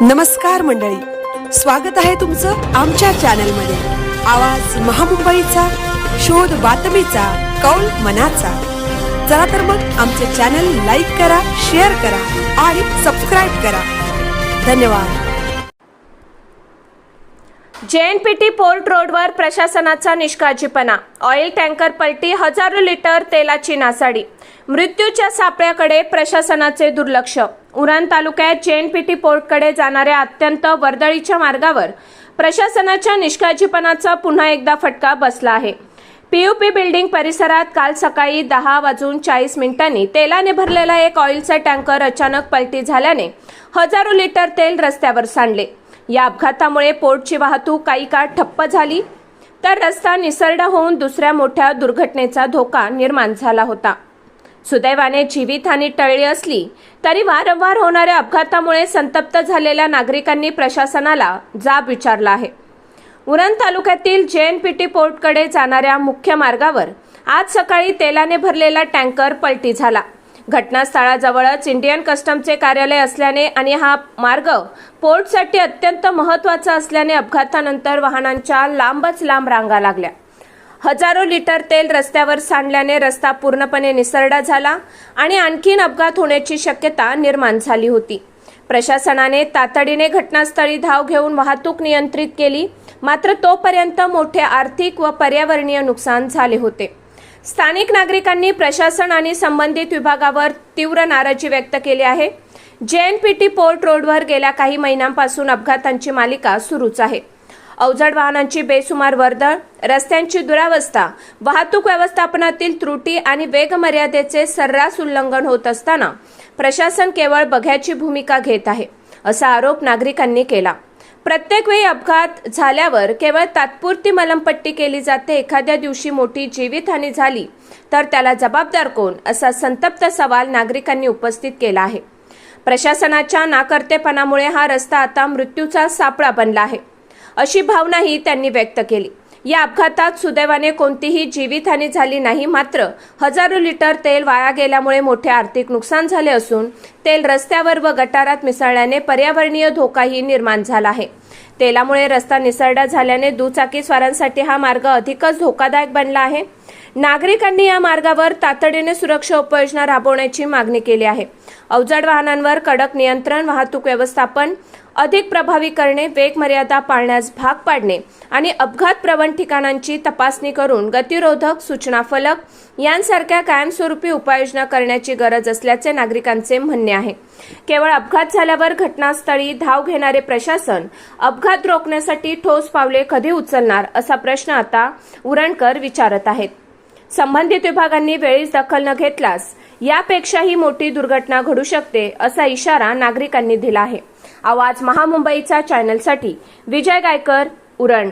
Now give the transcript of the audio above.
नमस्कार मंडळी, स्वागत आहे तुमचं आमच्या चॅनलमध्ये। आवाज महामुंबईचा, शोध बातमीचा, कौल मनाचा। चला तर मग आमचे चॅनल लाईक करा, शेअर करा आणि सबस्क्राइब करा। धन्यवाद। JNPT पोर्ट रोडवर प्रशासनाचा निष्काळजीपणा, ऑइल टँकर पलटी, हजारो लिटर तेलाची नासाडी, मृत्यूच्या सापळ्याकडे प्रशासनाचे दुर्लक्ष। उरण तालुक्यात JNPT पोर्टकडे जाणाऱ्या अत्यंत वर्दळीच्या मार्गावर प्रशासनाच्या निष्काळजीपणाचा पुन्हा एकदा फटका बसला आहे। PUP बिल्डिंग परिसरात काल सकाळी 10:40 तेलाने भरलेला एक ऑइलचा टँकर अचानक पलटी झाल्याने हजारो लिटर तेल रस्त्यावर सांडले। या अपघातामुळे पोर्टची वाहतूक काही काळ ठप्प झाली, तर रस्ता निसरडा होऊन दुसऱ्या मोठ्या दुर्घटनेचा धोका निर्माण झाला होता। सुदैवाने जीवितहानी टळली असली तरी वारंवार होणाऱ्या अपघातामुळे संतप्त झालेल्या नागरिकांनी प्रशासनाला जाब विचारला आहे। उरण तालुक्यातील JNPT पोर्टकडे जाणाऱ्या मुख्य मार्गावर आज सकाळी तेलाने भरलेला टँकर पलटी झाला। घटनास्थळाजवळच इंडियन कस्टमचे कार्यालय असल्याने आणि हा मार्ग पोर्टसाठी अत्यंत महत्त्वाचा असल्याने अपघातानंतर वाहनांच्या लांबच लांब रांगा लागल्या। हजारो लिटर तेल रस्त्यावर सांडल्याने रस्ता पूर्णपणे निसरडा झाला आणि आणखीन अपघात होण्याची शक्यता निर्माण झाली होती। प्रशासनाने तातडीने घटनास्थळी धाव घेऊन वाहतूक नियंत्रित केली, मात्र तोपर्यंत मोठे आर्थिक व पर्यावरणीय नुकसान झाले होते। स्थानिक नागरिकांनी प्रशासन आणि संबंधित विभागावर तीव्र नाराजी व्यक्त केली आहे। JNPT पोर्ट रोडवर गेल्या काही महिन्यांपासून अपघातांची मालिका सुरूच आहे। अवजड वाहनांची बेसुमार वर्दळ, रस्त्यांची दुरावस्था, वाहतूक व्यवस्थापनातील त्रुटी आणि वेग मर्यादेचे सर्रास उल्लंघन होत असताना प्रशासन केवळ बघ्याची भूमिका घेत आहे, असा आरोप नागरिकांनी केला। प्रत्येक वेळी अपघात झाल्यावर केवळ तात्पुरती मलमपट्टी केली जाते। एखाद्या दिवशी मोठी जीवितहानी झाली तर त्याला जबाबदार कोण, असा संतप्त सवाल नागरिकांनी उपस्थित केला आहे। प्रशासनाच्या नाकर्तेपणामुळे हा रस्ता आता मृत्यूचा सापळा बनला आहे, अशी भावनाही त्यांनी व्यक्त केली। या अपघातात सुदैवाने कोणतीही जीवितहानी झाली नाही, मात्र हजारो लिटर तेल वाया गेल्यामुळे मोठे आर्थिक नुकसान झाले असून तेल रस्त्यावर व गटारात मिसळल्याने पर्यावरणीय धोकाही निर्माण झाला आहे। तेलामुळे रस्ता निसरडा झाल्याने दुचाकीस्वारांसाठी हा मार्ग अधिकच धोकादायक बनला आहे। नागरिकांनी या मार्गावर तातडीने सुरक्षा उपाययोजना राबवण्याची मागणी केली आहे। अवजड वाहनांवर कडक नियंत्रण, वाहतूक व्यवस्थापन अधिक प्रभावी करणे, वेग मर्यादा पाळण्यास भाग पाडणे आणि अपघात प्रवण ठिकाणांची तपासणी करून गतिरोधक सूचना फलक यांसारख्या कायमस्वरूपी उपाययोजना करण्याची गरज असल्याचे नागरिकांचे म्हणणे आहे। केवळ अपघात झाल्यावर घटनास्थळी धाव घेणारे प्रशासन अपघात रोखण्यासाठी ठोस पावले कधी उचलणार, असा प्रश्न आता उरणकर विचारत आहेत। संबंधित विभागांनी वेळीच दखल न घेतल्यास यापेक्षाही मोठी दुर्घटना घडू शकते, असा इशारा नागरिकांनी दिला आहे। आवाज महामुंबईचा चॅनलसाठी विजय गायकर, उरण।